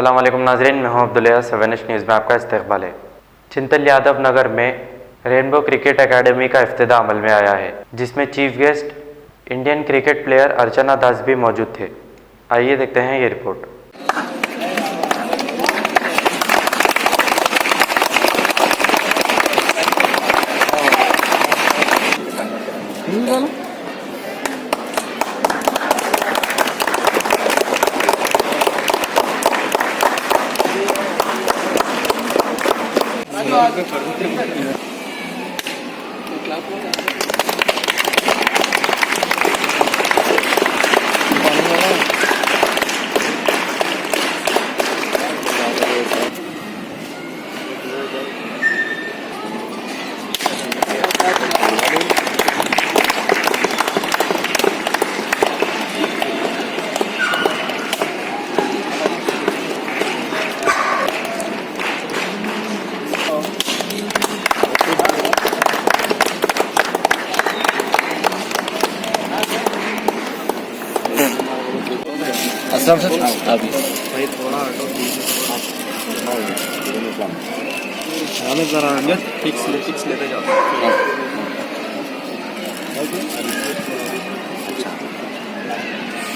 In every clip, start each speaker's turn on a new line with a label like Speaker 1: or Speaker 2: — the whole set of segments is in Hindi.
Speaker 1: अस्सलाम वालेकुम नाज़रीन, मैं हूं अब्दुल सवेनिश न्यूज़ में आपका इस्तकबाल है। चिंतल यादव नगर में रेनबो क्रिकेट एकेडमी का इफ्तिताह अमल में आया है, जिसमें chief guest Indian cricket player Archana Das भी मौजूद थे। आइए देखते हैं ये रिपोर्ट।
Speaker 2: असलम सर अभी
Speaker 3: भाई थोड़ा ऑटो हमें ज़रा फिक्स लेते जाओ।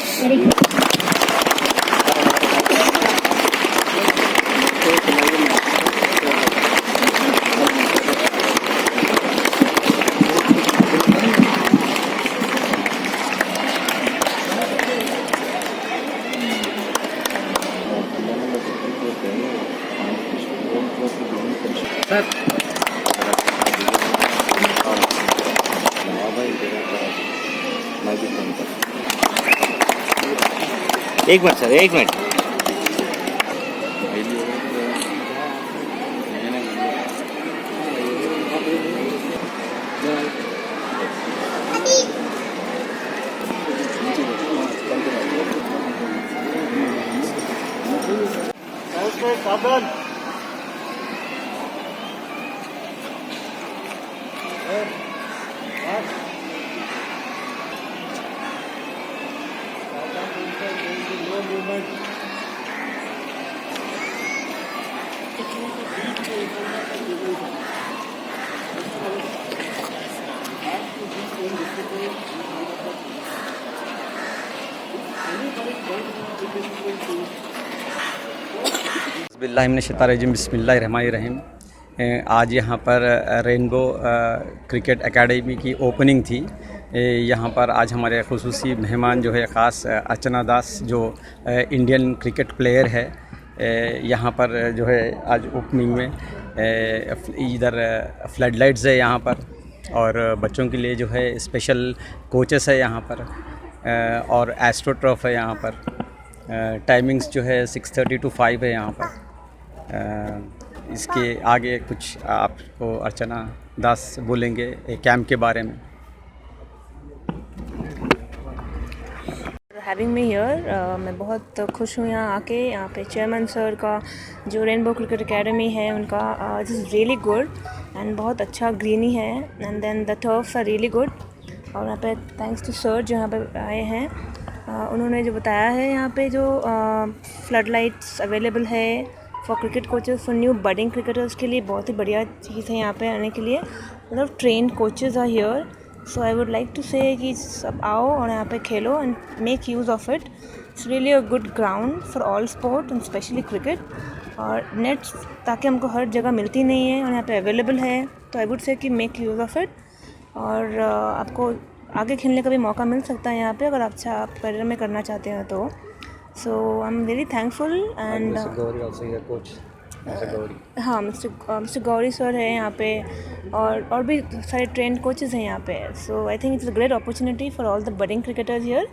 Speaker 3: सर
Speaker 2: एक मिनट सर, एक मिनट।
Speaker 3: साधन
Speaker 4: बिस्मिल्लाहिर्रहमानिर्रहीम। आज यहाँ पर रेनबो क्रिकेट एकेडमी की ओपनिंग थी। यहाँ पर आज हमारे खुसूसी मेहमान जो है ख़ास अर्चना दास जो इंडियन क्रिकेट प्लेयर है, यहाँ पर जो है आज ओपनिंग में इधर फ्लड लाइट्स है यहाँ पर, और बच्चों के लिए जो है स्पेशल कोचेस है यहाँ पर, और एस्ट्रोट्रॉफ है यहाँ पर। टाइमिंग्स जो है 6:30 to 5 है यहाँ पर। इसके आगे कुछ आपको अर्चना दास बोलेंगे कैंप के बारे में।
Speaker 5: हैविंग मी हियर, मैं बहुत खुश हूँ यहाँ आके। यहाँ पे चेयरमैन सर का जो रेनबो क्रिकेट एकेडमी है उनका this is really good and बहुत अच्छा ग्रीनी है, and then the turfs are really good. और यहाँ पे थैंक्स टू सर जो यहाँ पे आए हैं, उन्होंने जो बताया है यहाँ पे जो फ्लड लाइट्स अवेलेबल है for cricket coaches, for new budding cricketers के लिए बहुत ही बढ़िया चीज़ है यहाँ पे आने के लिए। मतलब train coaches are here, so I would like to say कि सब आओ और यहाँ पे खेलो and make use of it. It's really a good ground for all sport and specially cricket. और नेट्स ताकि हमको हर जगह मिलती नहीं है और यहाँ पे अवेलेबल है, तो आई वुड से कि मेक यूज़ ऑफ इट। और आपको आगे खेलने का भी मौका मिल सकता है यहाँ पे, अगर अच्छा आप करियर में करना चाहते हैं तो। So I am very thankful and हाँ, मिस्टर गौरी सर है यहाँ पे, और भी सारे ट्रेंड कोचेज़ हैं यहाँ पे। So I think it's a great opportunity for all the budding cricketers here.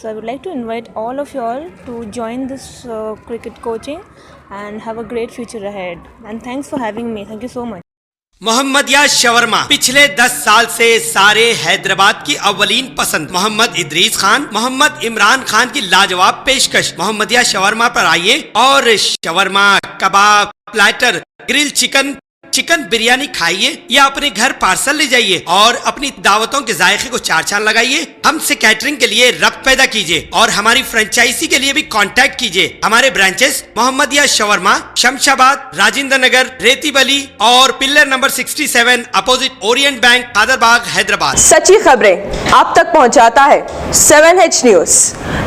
Speaker 5: So I would like to invite all of you all to join this cricket coaching and have a great future ahead, and thanks for having me. Thank you so much.
Speaker 6: Mohammadia shawarma पिछले 10 साल से सारे हैदराबाद की अव्वलीन पसंद। मोहम्मद इदरीस खान, मोहम्मद इमरान खान की लाजवाब पेशकश। मोहम्मदिया शवरमा पर आइए और shawarma, kebab, platter, grill chicken, chicken biryani खाइए या अपने घर पार्सल ले जाइए और अपनी दावतों के जायके को चार चांद लगाइए। हमसे कैटरिंग के लिए रब्त पैदा कीजिए और हमारी फ्रेंचाइजी के लिए भी कांटेक्ट कीजिए। हमारे ब्रांचेस मोहम्मदिया शवरमा, शमशाबाद, राजेंद्र नगर, रेती बली और pillar number 67 opposite Orient bank, Kadarbagh, Hyderabad.
Speaker 7: सच्ची खबरें आप तक पहुंचाता है 7H न्यूज।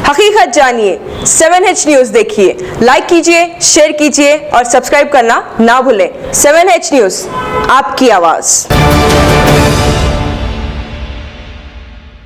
Speaker 7: हकीकत जानिए, 7H न्यूज देखिए, लाइक कीजिए, शेयर कीजिए और सब्सक्राइब करना ना भूलें। 7H न्यूज, आपकी आवाज।